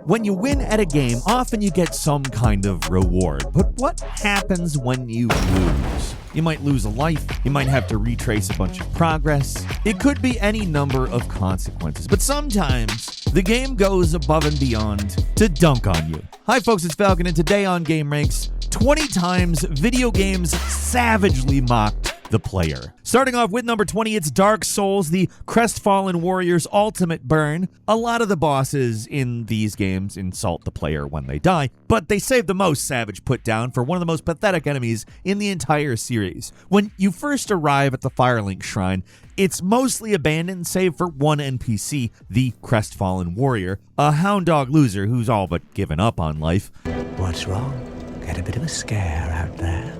When you win at a game, often you get some kind of reward. But what happens when you lose? You might lose a life, you might have to retrace a bunch of progress. It could be any number of consequences, but sometimes the game goes above and beyond to dunk on you. Hi folks, it's Falcon, and today on GameRanx, 20 times video games savagely mocked the player. Starting off with number 20, it's Dark Souls, the Crestfallen Warrior's ultimate burn. A lot of the bosses in these games insult the player when they die, but they save the most savage put down for one of the most pathetic enemies in the entire series. When you first arrive at the Firelink Shrine, it's mostly abandoned save for one NPC, the Crestfallen Warrior, a hound dog loser who's all but given up on life. What's wrong? Get a bit of a scare out there?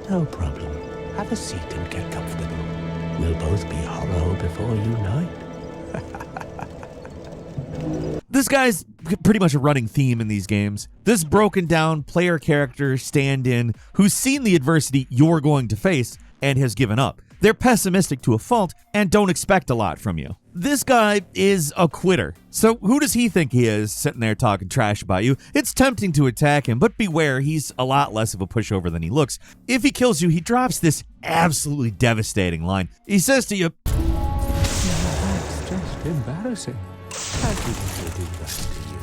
No problem. Have a seat and get comfortable. We'll both be hollow before you know it. This guy's pretty much a running theme in these games. This broken down player character stand-in who's seen the adversity you're going to face and has given up. They're pessimistic to a fault and don't expect a lot from you. This guy is a quitter. So who does he think he is sitting there talking trash about you? It's tempting to attack him, but beware, he's a lot less of a pushover than he looks. If he kills you, he drops this absolutely devastating line. He says to you, That's just embarrassing. How could he do that to you?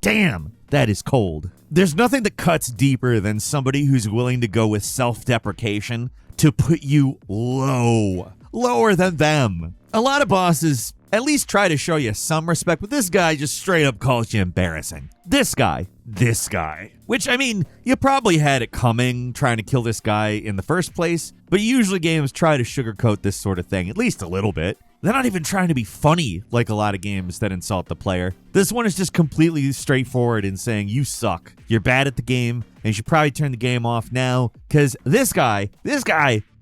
damn, that is cold. There's nothing that cuts deeper than somebody who's willing to go with self-deprecation to put you lower than them. A lot of bosses at least try to show you some respect, but this guy just straight up calls you embarrassing. This guy. Which, I mean, you probably had it coming trying to kill this guy in the first place, but usually games try to sugarcoat this sort of thing, at least a little bit. They're not even trying to be funny like a lot of games that insult the player. This one is just completely straightforward in saying you suck. You're bad at the game, and you should probably turn the game off now, because this guy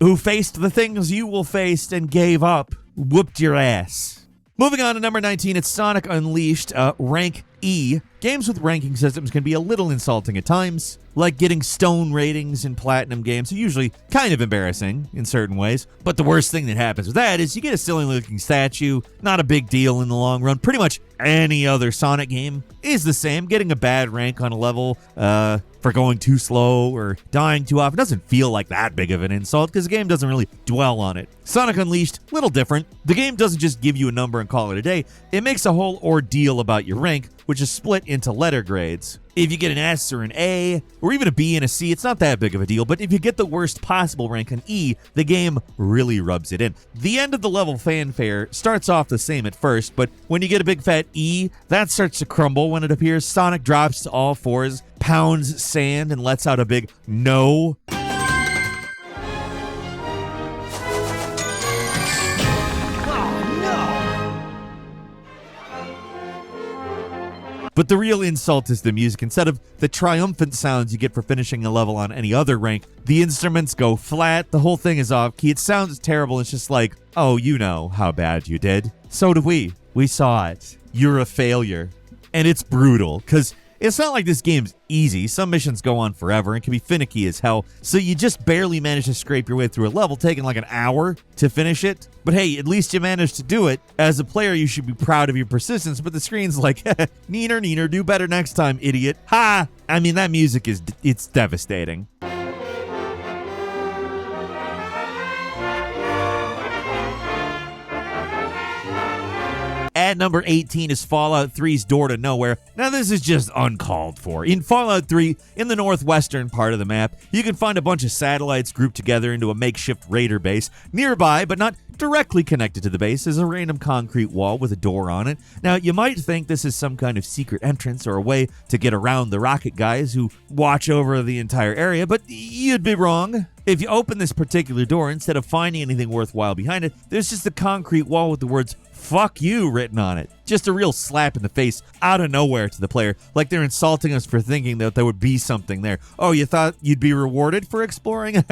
who faced the things you will face and gave up, whooped your ass. Moving on to number 19, it's Sonic Unleashed, Rank E. Games with ranking systems can be a little insulting at times, like getting stone ratings in platinum games are usually kind of embarrassing in certain ways, but the worst thing that happens with that is you get a silly looking statue, not a big deal in the long run. Pretty much any other Sonic game is the same. Getting a bad rank on a level for going too slow or dying too often doesn't feel like that big of an insult because the game doesn't really dwell on it. Sonic Unleashed, little different. The game doesn't just give you a number and call it a day. It makes a whole ordeal about your rank, which is split into letter grades. If you get an S or an A, or even a B and a C, it's not that big of a deal, but if you get the worst possible rank, an E, the game really rubs it in. The end of the level fanfare starts off the same at first, but when you get a big fat E, that starts to crumble when it appears. Sonic drops to all fours, pounds sand, and lets out a big no. But the real insult is the music. Instead of the triumphant sounds you get for finishing a level on any other rank, the instruments go flat, the whole thing is off key, it sounds terrible, it's just like, oh, you know how bad you did. So do we. We saw it. You're a failure. And it's brutal, because it's not like this game's easy. Some missions go on forever and can be finicky as hell, so you just barely manage to scrape your way through a level, taking like an hour to finish it. But hey, at least you managed to do it. As a player, you should be proud of your persistence, but the screen's like, neener, do better next time, idiot. Ha! I mean, that music it's devastating. At number 18 is Fallout 3's Door to Nowhere. Now this is just uncalled for. In Fallout 3, in the northwestern part of the map, you can find a bunch of satellites grouped together into a makeshift raider base. Nearby, but not directly connected to the base, is a random concrete wall with a door on it. Now you might think this is some kind of secret entrance or a way to get around the rocket guys who watch over the entire area, but you'd be wrong. If you open this particular door, instead of finding anything worthwhile behind it, there's just a concrete wall with the words "fuck you" written on it. Just a real slap in the face out of nowhere to the player, like they're insulting us for thinking that there would be something there. Oh, you thought you'd be rewarded for exploring?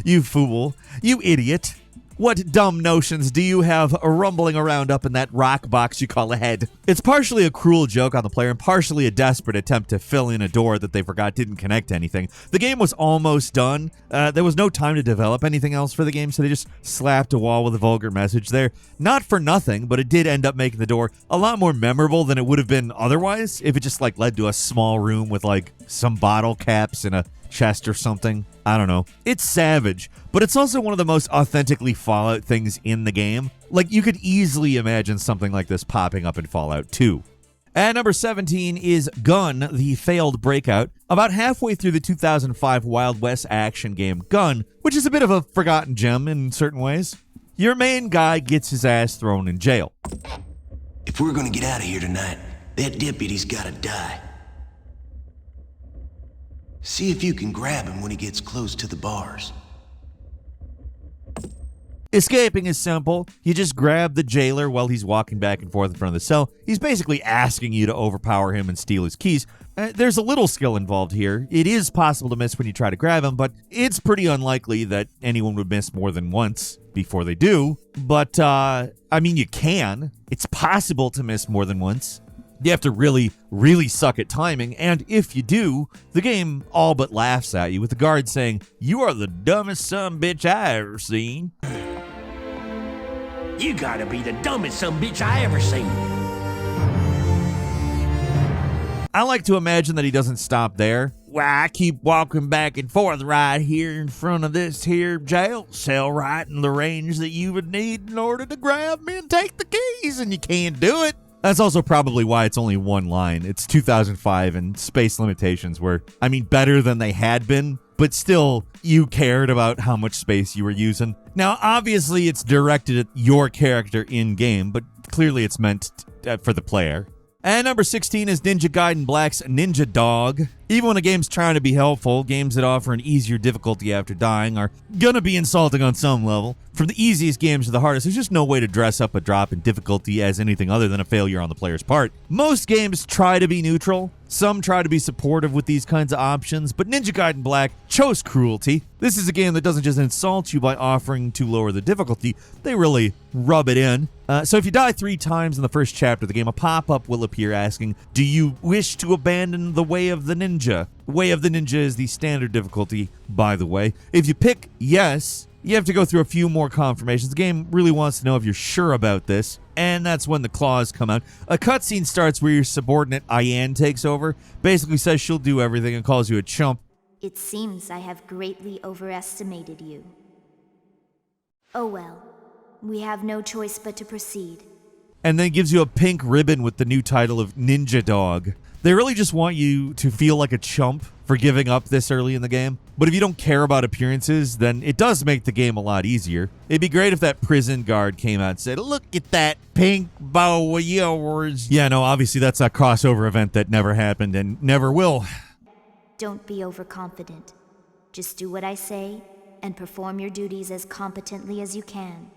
You fool. You idiot. What dumb notions do you have rumbling around up in that rock box you call a head? It's partially a cruel joke on the player and partially a desperate attempt to fill in a door that they forgot didn't connect to anything. The game was almost done. There was no time to develop anything else for the game, so they just slapped a wall with a vulgar message there. Not for nothing, but it did end up making the door a lot more memorable than it would have been otherwise if it just like led to a small room with like some bottle caps and a chest or something. I don't know. It's savage, but it's also one of the most authentically Fallout things in the game. Like, you could easily imagine something like this popping up in Fallout 2. At number 17 is Gun, the failed breakout. About halfway through the 2005 Wild West action game Gun, which is a bit of a forgotten gem in certain ways, your main guy gets his ass thrown in jail. If we're gonna get out of here tonight, that deputy's gotta die. See if you can grab him when he gets close to the bars. Escaping is simple. You just grab the jailer while he's walking back and forth in front of the cell. He's basically asking you to overpower him and steal his keys. There's a little skill involved here. It is possible to miss when you try to grab him, but it's pretty unlikely that anyone would miss more than once before they do. But, I mean, you can. It's possible to miss more than once. You have to really, really suck at timing, and if you do, the game all but laughs at you with the guard saying, "You are the dumbest sumbitch I ever seen." You gotta be the dumbest sumbitch I ever seen. I like to imagine that he doesn't stop there. Well, I keep walking back and forth right here in front of this here jail cell right in the range that you would need in order to grab me and take the keys, and you can't do it. That's also probably why it's only one line. It's 2005 and space limitations were, I mean, better than they had been, but still, you cared about how much space you were using. Now, obviously, it's directed at your character in-game, but clearly it's meant for the player. And number 16 is Ninja Gaiden Black's Ninja Dog. Even when a game's trying to be helpful, games that offer an easier difficulty after dying are gonna be insulting on some level. From the easiest games to the hardest, there's just no way to dress up a drop in difficulty as anything other than a failure on the player's part. Most games try to be neutral. Some try to be supportive with these kinds of options, but Ninja Gaiden Black chose cruelty. This is a game that doesn't just insult you by offering to lower the difficulty, they really rub it in. So if you die 3 times in the first chapter of the game, a pop-up will appear asking, "Do you wish to abandon the Way of the Ninja?" Way of the Ninja is the standard difficulty, by the way. If you pick yes, you have to go through a few more confirmations. The game really wants to know if you're sure about this, and that's when the claws come out. A cutscene starts where your subordinate, Ian, takes over, basically says she'll do everything and calls you a chump. It seems I have greatly overestimated you. Oh well, we have no choice but to proceed. And then gives you a pink ribbon with the new title of Ninja Dog. They really just want you to feel like a chump for giving up this early in the game. But if you don't care about appearances, then it does make the game a lot easier. It'd be great if that prison guard came out and said, "Look at that pink bow of yours." Yeah, no, obviously that's a crossover event that never happened and never will. Don't be overconfident. Just do what I say and perform your duties as competently as you can.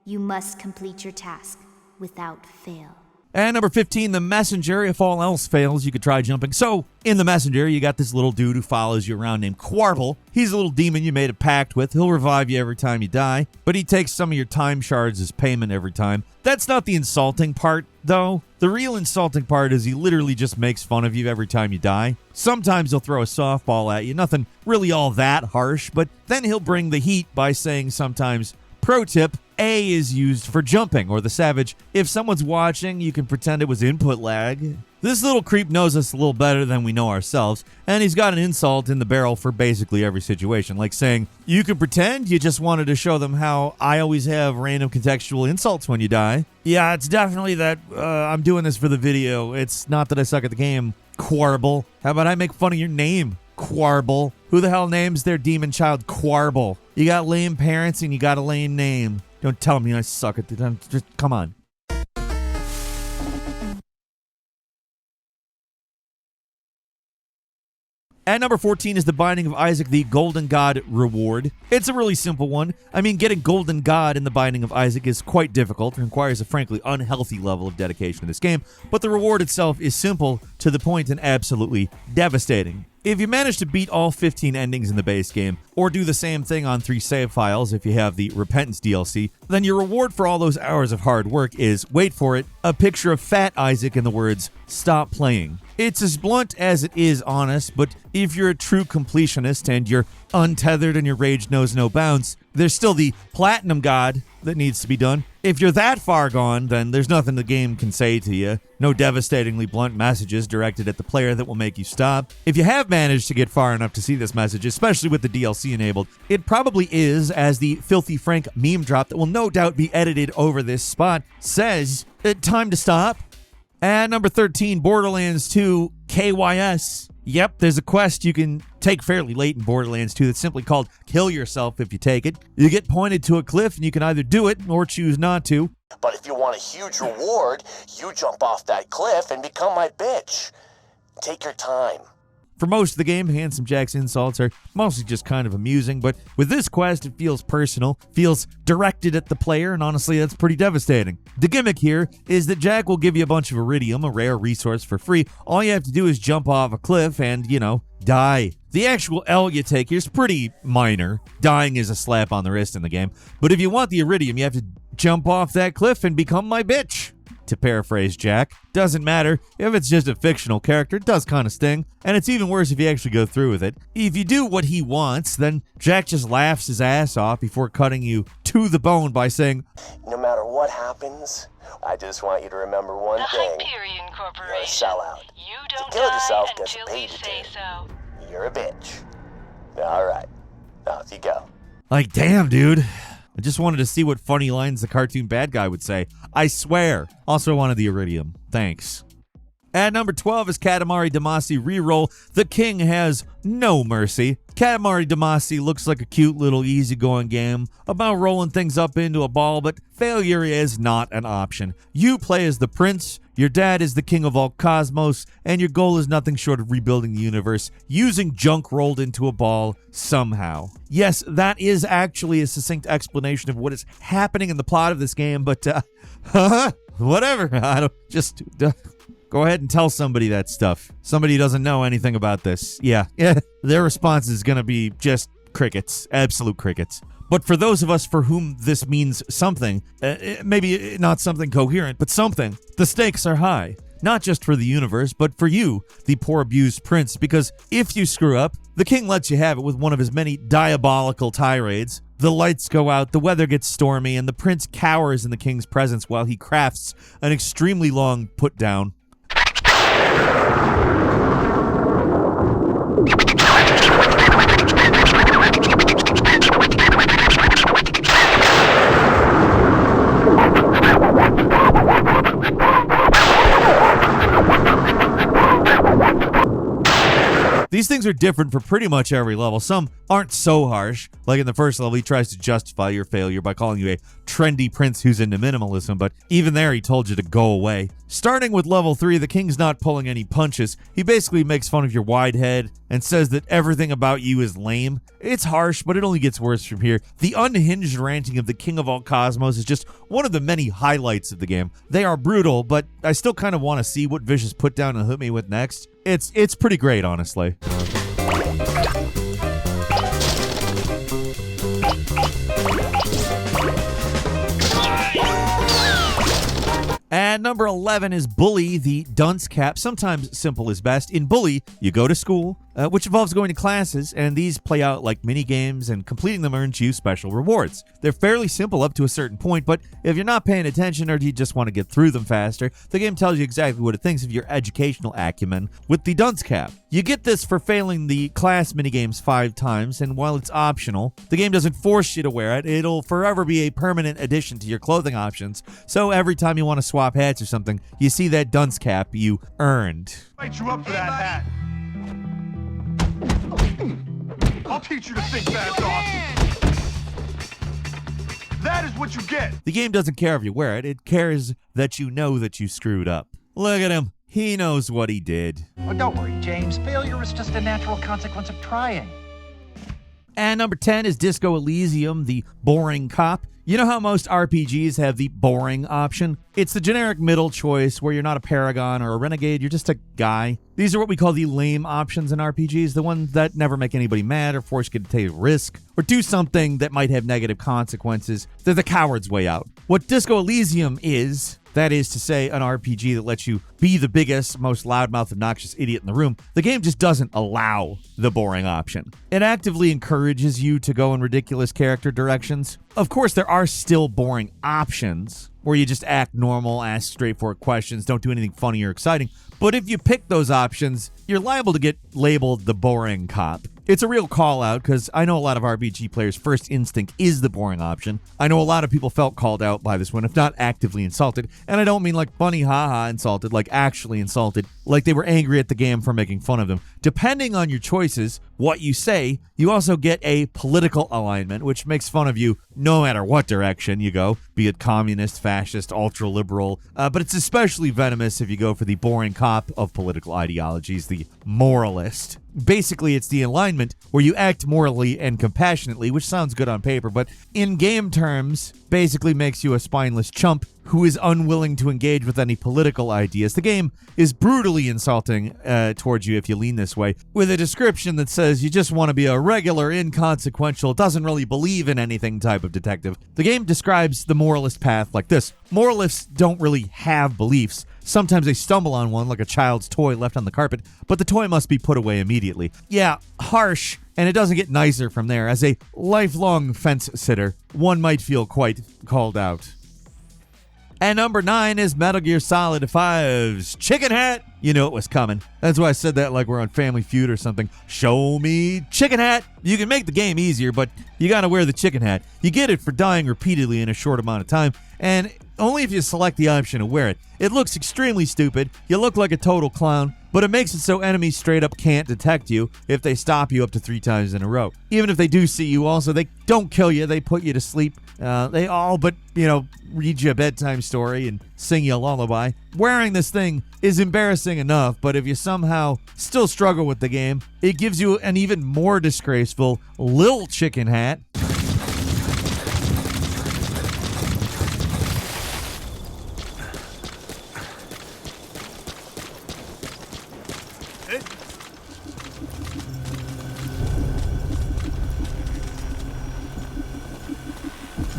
You must complete your task without fail. And number 15, The Messenger. If all else fails, you could try jumping. So, in The Messenger, you got this little dude who follows you around named Quarble. He's a little demon you made a pact with. He'll revive you every time you die, but he takes some of your time shards as payment every time. That's not the insulting part, though. The real insulting part is he literally just makes fun of you every time you die. Sometimes he'll throw a softball at you, nothing really all that harsh, but then he'll bring the heat by saying sometimes, "Pro tip, A is used for jumping," or the savage, "If someone's watching, you can pretend it was input lag." This little creep knows us a little better than we know ourselves, and he's got an insult in the barrel for basically every situation, like saying, "You can pretend you just wanted to show them how I always have random contextual insults when you die." Yeah, it's definitely that I'm doing this for the video. It's not that I suck at the game. Quarble. How about I make fun of your name? Quarble. Who the hell names their demon child Quarble? You got lame parents and you got a lame name. Don't tell me I suck at it. Just come on. At number 14 is The Binding of Isaac, the Golden God reward. It's a really simple one. I mean, getting Golden God in The Binding of Isaac is quite difficult and requires a frankly unhealthy level of dedication to this game, but the reward itself is simple, to the point, and absolutely devastating. If you manage to beat all 15 endings in the base game, or do the same thing on 3 save files if you have the Repentance DLC, then your reward for all those hours of hard work is, wait for it, a picture of Fat Isaac and the words, "Stop playing." It's as blunt as it is honest, but if you're a true completionist and you're untethered and your rage knows no bounds, there's still the Platinum God that needs to be done. If you're that far gone, then there's nothing the game can say to you. No devastatingly blunt messages directed at the player that will make you stop. If you have managed to get far enough to see this message, especially with the DLC enabled, it probably is, as the Filthy Frank meme drop that will no doubt be edited over this spot says, time to stop. At number 13, Borderlands 2 KYS. Yep, there's a quest you can take fairly late in Borderlands 2 that's simply called Kill Yourself if you take it. You get pointed to a cliff and you can either do it or choose not to. But if you want a huge reward, you jump off that cliff and become my bitch. Take your time. For most of the game, Handsome Jack's insults are mostly just kind of amusing, but with this quest, it feels personal, feels directed at the player, and honestly, that's pretty devastating. The gimmick here is that Jack will give you a bunch of iridium, a rare resource, for free. All you have to do is jump off a cliff and, die. The actual L you take here is pretty minor. Dying is a slap on the wrist in the game. But if you want the iridium, you have to jump off that cliff and become my bitch. To paraphrase Jack, doesn't matter if it's just a fictional character, it does kind of sting, and it's even worse if you actually go through with it. If you do what he wants, then Jack just laughs his ass off before cutting you to the bone by saying, No matter what happens, I just want you to remember one The thing. Hyperion You're a Corporation. sellout. You don't kill die yourself gets until paid we to say do. so. You're a bitch. Alright, off you go. like, damn, dude. I just wanted to see what funny lines the cartoon bad guy would say. I swear. Also wanted the iridium. Thanks. At number 12 is Katamari Damacy Reroll. The King has no mercy. Katamari Damacy looks like a cute little easygoing game about rolling things up into a ball, but failure is not an option. You play as the prince, your dad is the king of all cosmos, and your goal is nothing short of rebuilding the universe using junk rolled into a ball somehow. Yes, that is actually a succinct explanation of what is happening in the plot of this game, but whatever. I don't just... Go ahead and tell somebody that stuff. Somebody who doesn't know anything about this. Yeah. Their response is going to be just crickets. Absolute crickets. But for those of us for whom this means something, maybe not something coherent, but something, the stakes are high. Not just for the universe, but for you, the poor abused prince, because if you screw up, the king lets you have it with one of his many diabolical tirades. The lights go out, the weather gets stormy, and the prince cowers in the king's presence while he crafts an extremely long put-down. These things are different for pretty much every level. Some aren't so harsh. Like in the first level, he tries to justify your failure by calling you a trendy prince who's into minimalism, but even there he told you to go away. Starting with level 3, the king's not pulling any punches. He basically makes fun of your wide head and says that everything about you is lame. It's harsh, but it only gets worse from here. The unhinged ranting of the king of all cosmos is just one of the many highlights of the game. They are brutal, but I still kind of want to see what vicious put down and hit me with next. It's pretty great, honestly. And number 11 is Bully, the dunce cap. Sometimes simple is best. In Bully, you go to school, which involves going to classes, and these play out like mini games, and completing them earns you special rewards. They're fairly simple up to a certain point, but if you're not paying attention or you just want to get through them faster, the game tells you exactly what it thinks of your educational acumen with the dunce cap. You get this for failing the class minigames 5 times, and while it's optional, the game doesn't force you to wear it. It'll forever be a permanent addition to your clothing options, so every time you want to swap hats or something, you see that dunce cap you earned. Fight you up for that hat. I'll teach you to think fast, Austin. That is what you get. The game doesn't care if you wear it. It cares that you know that you screwed up. Look at him. He knows what he did. Oh, don't worry, James. Failure is just a natural consequence of trying. And number 10 is Disco Elysium, the boring cop. You know how most RPGs have the boring option? It's the generic middle choice where you're not a paragon or a renegade, you're just a guy. These are what we call the lame options in RPGs, the ones that never make anybody mad or force you to take a risk or do something that might have negative consequences. They're the coward's way out. What Disco Elysium is, that is to say, an RPG that lets you be the biggest, most loudmouth, obnoxious idiot in the room. The game just doesn't allow the boring option. It actively encourages you to go in ridiculous character directions. Of course, there are still boring options where you just act normal, ask straightforward questions, don't do anything funny or exciting. But if you pick those options, you're liable to get labeled the boring cop. It's a real call out because I know a lot of RPG players' first instinct is the boring option. I know a lot of people felt called out by this one, if not actively insulted. And I don't mean like funny haha insulted, like actually insulted, like they were angry at the game for making fun of them. Depending on your choices, what you say, you also get a political alignment, which makes fun of you no matter what direction you go, be it communist, fascist, ultra-liberal. But it's especially venomous if you go for the boring cop of political ideologies, the moralist. Basically, it's the alignment where you act morally and compassionately, which sounds good on paper, but in game terms, basically makes you a spineless chump who is unwilling to engage with any political ideas. The game is brutally insulting towards you if you lean this way, with a description that says you just want to be a regular, inconsequential, doesn't really believe in anything type of detective. The game describes the moralist path like this. Moralists don't really have beliefs. Sometimes they stumble on one like a child's toy left on the carpet, but the toy must be put away immediately. Yeah, harsh, and it doesn't get nicer from there. As a lifelong fence sitter, one might feel quite called out. And number 9 is Metal Gear Solid 5's Chicken Hat. You know it was coming. That's why I said that like we're on Family Feud or something. Show me Chicken Hat. You can make the game easier, but you gotta wear the chicken hat. You get it for dying repeatedly in a short amount of time, and only if you select the option to wear it. It looks extremely stupid. You look like a total clown, but it makes it so enemies straight up can't detect you if they stop you up to 3 times in a row. Even if they do see you also, they don't kill you, they put you to sleep. They all but, read you a bedtime story and sing you a lullaby. Wearing this thing is embarrassing enough, but if you somehow still struggle with the game, it gives you an even more disgraceful lil chicken hat.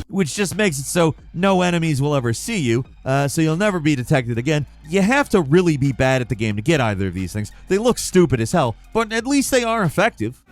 Which just makes it so no enemies will ever see you, so you'll never be detected again. You have to really be bad at the game to get either of these things. They look stupid as hell, but at least they are effective.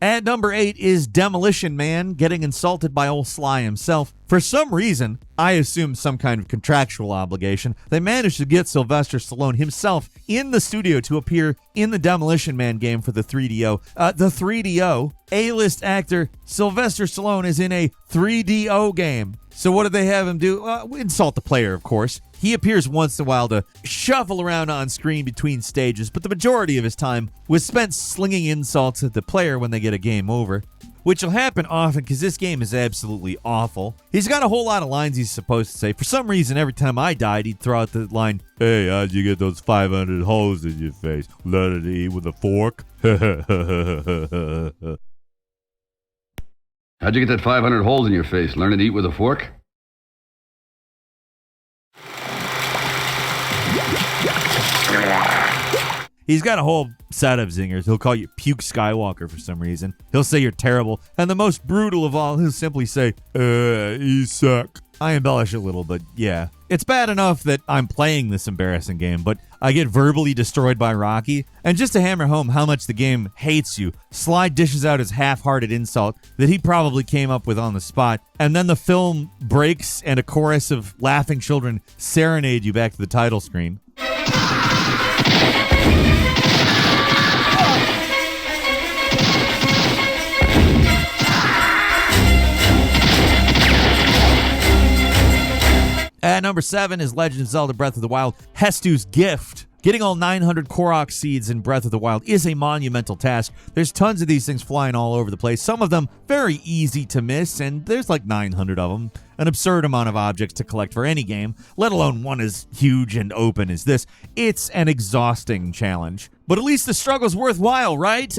At number 8 is Demolition Man getting insulted by old Sly himself. For some reason, I assume some kind of contractual obligation, they managed to get Sylvester Stallone himself in the studio to appear in the Demolition Man game for the 3DO. The 3DO, A-list actor Sylvester Stallone is in a 3DO game. So what did they have him do? Insult the player, of course. He appears once in a while to shuffle around on screen between stages, but the majority of his time was spent slinging insults at the player when they get a game over, which will happen often because this game is absolutely awful. He's got a whole lot of lines he's supposed to say. For some reason, every time I died, he'd throw out the line, "Hey, how'd you get those 500 holes in your face? Learn to eat with a fork?" How'd you get that 500 holes in your face? Learn to eat with a fork? He's got a whole set of zingers. He'll call you Puke Skywalker for some reason. He'll say you're terrible. And the most brutal of all, he'll simply say, you suck. I embellish a little, but yeah. It's bad enough that I'm playing this embarrassing game, but I get verbally destroyed by Rocky. And just to hammer home how much the game hates you, Sly dishes out his half-hearted insult that he probably came up with on the spot. And then the film breaks and a chorus of laughing children serenade you back to the title screen. At number 7 is Legend of Zelda Breath of the Wild, Hestu's Gift. Getting all 900 Korok seeds in Breath of the Wild is a monumental task. There's tons of these things flying all over the place, some of them very easy to miss, and there's like 900 of them. An absurd amount of objects to collect for any game, let alone one as huge and open as this. It's an exhausting challenge. But at least the struggle's worthwhile, right?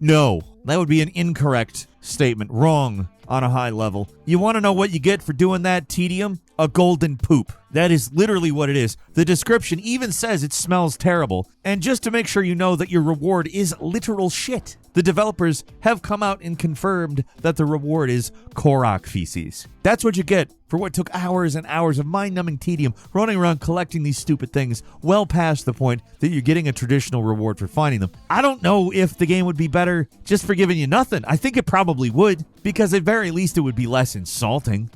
No, that would be an incorrect statement. Wrong on a high level. You want to know what you get for doing that tedium? A golden poop. That is literally what it is. The description even says it smells terrible. And just to make sure you know that your reward is literal shit, the developers have come out and confirmed that the reward is Korok feces. That's what you get for what took hours and hours of mind-numbing tedium running around collecting these stupid things, well past the point that you're getting a traditional reward for finding them. I don't know if the game would be better just for giving you nothing. I think it probably would, because at very least it would be less insulting.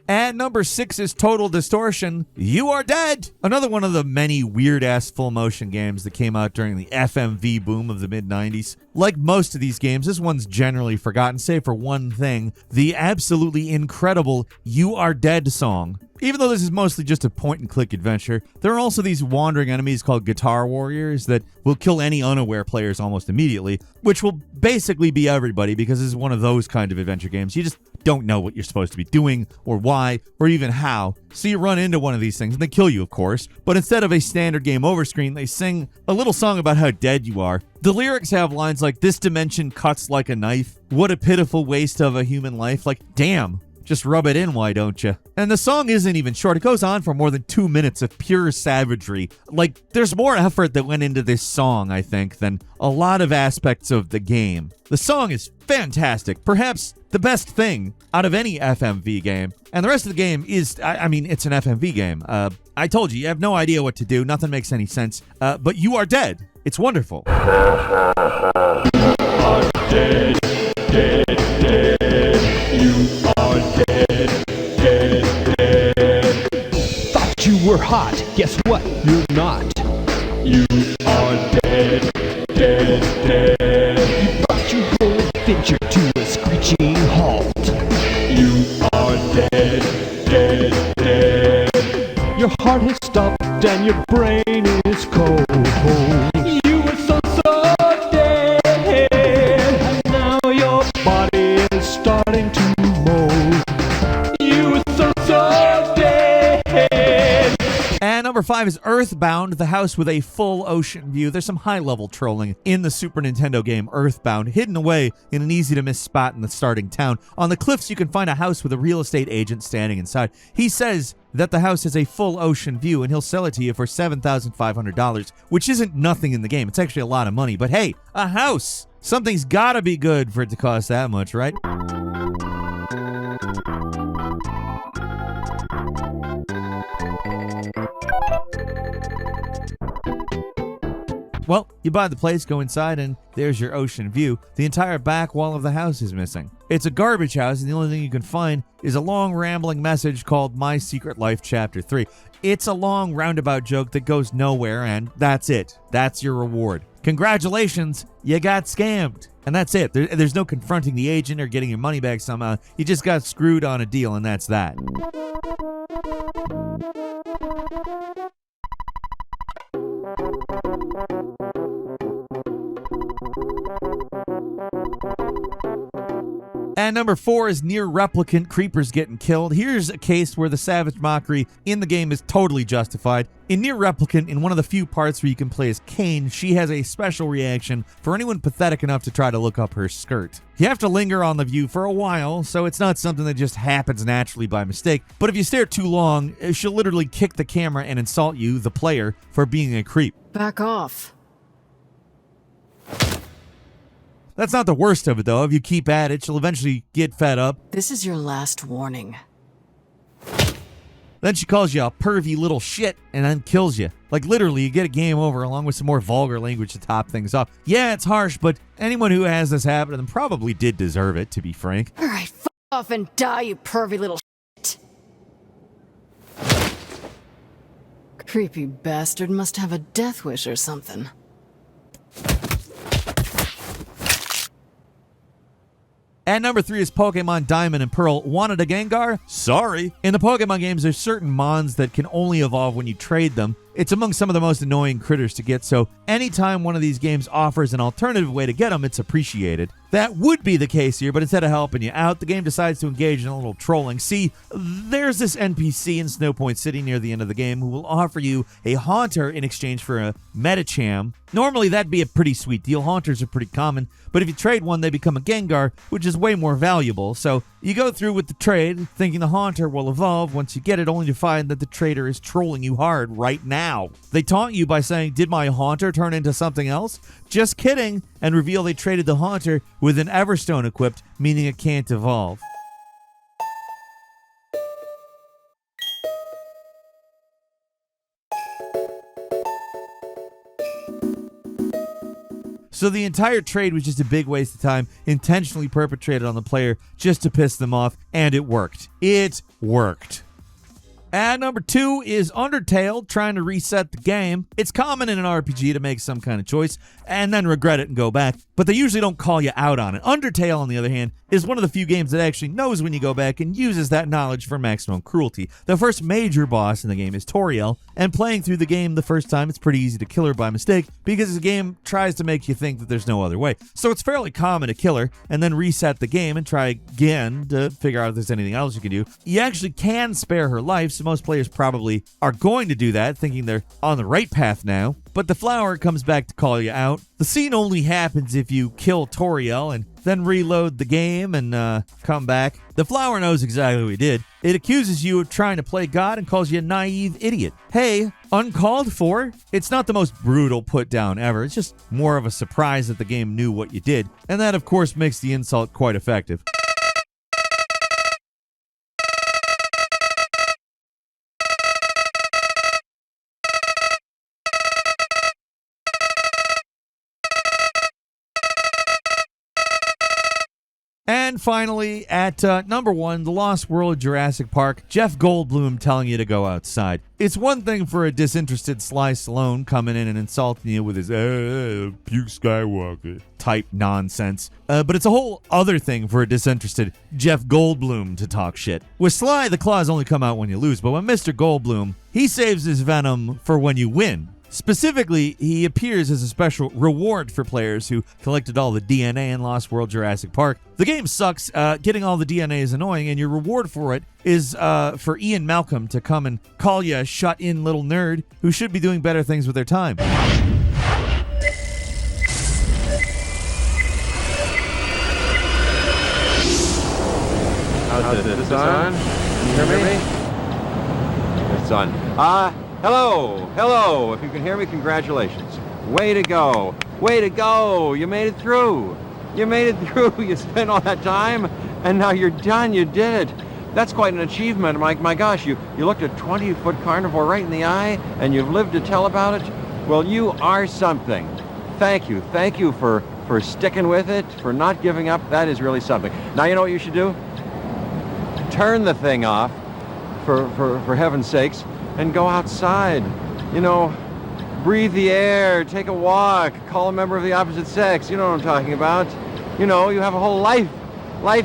And number 6 is Total Distortion. You Are Dead! Another one of the many weird-ass full-motion games that came out during the FMV boom of the mid-90s. Like most of these games, this one's generally forgotten, save for one thing, the absolutely incredible You Are Dead song. Even though this is mostly just a point-and-click adventure, there are also these wandering enemies called Guitar Warriors that will kill any unaware players almost immediately, which will basically be everybody because this is one of those kind of adventure games. You just don't know what you're supposed to be doing, or why, or even how. So you run into one of these things, and they kill you, of course. But instead of a standard game over screen, they sing a little song about how dead you are. The lyrics have lines like, "This dimension cuts like a knife. What a pitiful waste of a human life." Like, damn. Just rub it in, why don't you? And the song isn't even short. It goes on for more than 2 minutes of pure savagery. Like, there's more effort that went into this song, I think, than a lot of aspects of the game. The song is fantastic. Perhaps the best thing out of any FMV game. And the rest of the game is, I mean, it's an FMV game. I told you have no idea what to do. Nothing makes any sense. But you are dead. It's wonderful. Dead, dead, dead. You are dead, dead, dead. Thought you were hot. Guess what? You're not. You are dead, dead, dead. You brought your whole adventure to a screeching halt. You are dead, dead, dead. Your heart has stopped and your brain is cold. You were so dead, and now your body is starting to mold. You were so dead. And number 5 is Earthbound, the house with a full ocean view. There's some high-level trolling in the Super Nintendo game Earthbound, hidden away in an easy-to-miss spot in the starting town. On the cliffs, you can find a house with a real estate agent standing inside. He says that the house has a full ocean view, and he'll sell it to you for $7,500, which isn't nothing in the game. It's actually a lot of money. But hey, a house! Something's gotta be good for it to cost that much, right? Well, you buy the place, go inside, and there's your ocean view. The entire back wall of the house is missing. It's a garbage house, and the only thing you can find is a long rambling message called My Secret Life Chapter 3. It's a long roundabout joke that goes nowhere, and that's it. That's your reward. Congratulations, you got scammed. And that's it. There's no confronting the agent or getting your money back somehow. You just got screwed on a deal, and that's that. And number 4 is Near Replicant, Creepers Getting Killed. Here's a case where the savage mockery in the game is totally justified. In Near Replicant, in one of the few parts where you can play as Kane, she has a special reaction for anyone pathetic enough to try to look up her skirt. You have to linger on the view for a while, so it's not something that just happens naturally by mistake. But if you stare too long, she'll literally kick the camera and insult you, the player, for being a creep. Back off. That's not the worst of it, though. If you keep at it, she'll eventually get fed up. This is your last warning. Then she calls you a pervy little shit and then kills you. Like, literally, you get a game over along with some more vulgar language to top things off. Yeah, it's harsh, but anyone who has this happen to them probably did deserve it, to be frank. All right, f off and die, you pervy little shit. Creepy bastard must have a death wish or something. And number 3 is Pokemon Diamond and Pearl. Wanted a Gengar? Sorry. In the Pokemon games, there's certain mons that can only evolve when you trade them. it's among some of the most annoying critters to get, so anytime one of these games offers an alternative way to get them, it's appreciated. That would be the case here, but instead of helping you out, the game decides to engage in a little trolling. See, there's this NPC in Snowpoint City near the end of the game who will offer you a Haunter in exchange for a Medicham. Normally, that'd be a pretty sweet deal. Haunters are pretty common, but if you trade one, they become a Gengar, which is way more valuable. So you go through with the trade, thinking the Haunter will evolve once you get it, only to find that the trader is trolling you hard right now. They taunt you by saying, "Did my Haunter turn into something else?" Just kidding, and reveal they traded the Haunter with an Everstone equipped, meaning it can't evolve. So the entire trade was just a big waste of time, intentionally perpetrated on the player just to piss them off, and it worked. It worked. And number 2 is Undertale trying to reset the game. It's common in an RPG to make some kind of choice and then regret it and go back, but they usually don't call you out on it. Undertale, on the other hand, is one of the few games that actually knows when you go back and uses that knowledge for maximum cruelty. The first major boss in the game is Toriel, and playing through the game the first time, it's pretty easy to kill her by mistake because the game tries to make you think that there's no other way. So it's fairly common to kill her and then reset the game and try again to figure out if there's anything else you can do. You actually can spare her life, so most players probably are going to do that, thinking they're on the right path now. But the flower comes back to call you out. The scene only happens if you kill Toriel and then reload the game and come back. The flower knows exactly what you did. It accuses you of trying to play God and calls you a naive idiot. Hey, uncalled for? It's not the most brutal put down ever. It's just more of a surprise that the game knew what you did. And that, of course, makes the insult quite effective. And finally, at number 1, The Lost World of Jurassic Park, Jeff Goldblum telling you to go outside. It's one thing for a disinterested Sly Stallone coming in and insulting you with his puke Skywalker type nonsense, but it's a whole other thing for a disinterested Jeff Goldblum to talk shit. With Sly, the claws only come out when you lose, but with Mr. Goldblum, he saves his venom for when you win. Specifically, he appears as a special reward for players who collected all the DNA in Lost World Jurassic Park. The game sucks, getting all the DNA is annoying, and your reward for it is for Ian Malcolm to come and call you a shut-in little nerd who should be doing better things with their time. How's this on? Can you hear me? It's on. Hello. If you can hear me, congratulations. Way to go. You made it through. You spent all that time, and now you're done. You did it. That's quite an achievement. My gosh, you looked a 20-foot carnivore right in the eye, and you've lived to tell about it. Well, you are something. Thank you for sticking with it, for not giving up. That is really something. Now you know what you should do? Turn the thing off, for heaven's sakes, and go outside. You know, breathe the air, take a walk, call a member of the opposite sex. You know what I'm talking about. You know, you have a whole life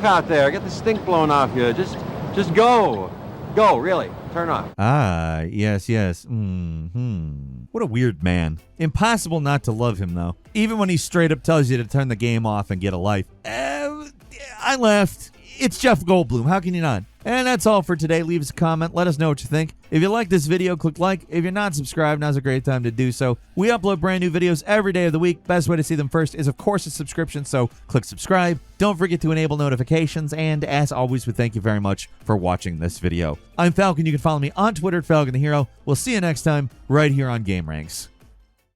out there. Get the stink blown off you. Just go, really. Turn off. Ah, yes. What a weird man. Impossible not to love him, though. Even when he straight up tells you to turn the game off and get a life. I laughed. It's Jeff Goldblum. How can you not? And that's all for today. Leave us a comment. Let us know what you think. If you like this video, click like. If you're not subscribed, now's a great time to do so. We upload brand new videos every day of the week. Best way to see them first is, of course, a subscription, so click subscribe. Don't forget to enable notifications, and as always, we thank you very much for watching this video. I'm Falcon. You can follow me on Twitter at Falcon the Hero. We'll see you next time right here on Game Ranks.